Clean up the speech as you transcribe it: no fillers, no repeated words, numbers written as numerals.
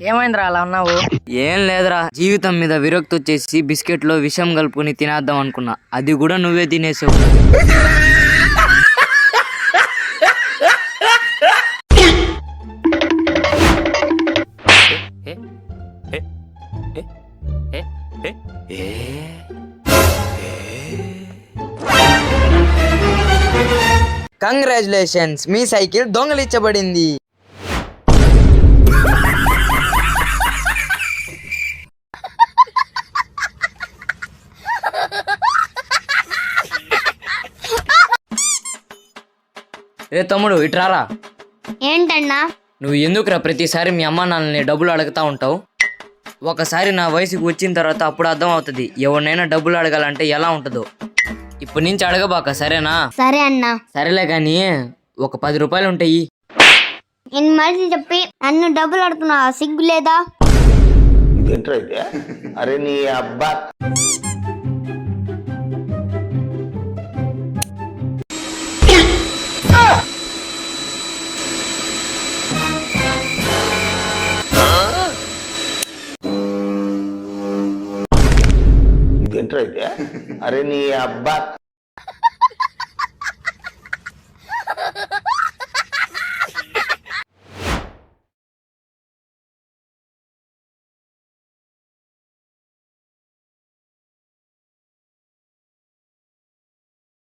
ఏమైందిరా అలా ఉన్నావు? ఏం లేదురా, జీవితం మీద విరక్తి వచ్చేసి బిస్కెట్ లో విషం కలుపుకుని తినేద్దాం అనుకున్నా, అది కూడా నువ్వే తినేసావు. కంగ్రాచులేషన్స్, మీ సైకిల్ దొంగలించబడింది. రే తమ్ముడు, ఇట్రారా. ఏంటన్నా? నువ్వు ఎందుకురా ప్రతిసారి మీ అమ్మ నాన్నని డబ్బులు అడుగుతా ఉంటావు? ఒకసారి నా వయసుకు వచ్చిన తర్వాత అప్పుడు అర్థం అవుతుంది ఎవరినైనా డబ్బులు అడగాలంటే ఎలా ఉంటుందో. ఇప్పటి నుంచి అడగబాక, సరేనా? సరే అన్నా. సరేలే కానీ ఒక 10 రూపాయలు ఉంటాయి. నేను మనిషి చెప్పి నన్ను డబ్బులు అడుగుతున్నా, సిగ్గు లేదా? అరే నీ అబ్బా. అరే నీ అబ్బా.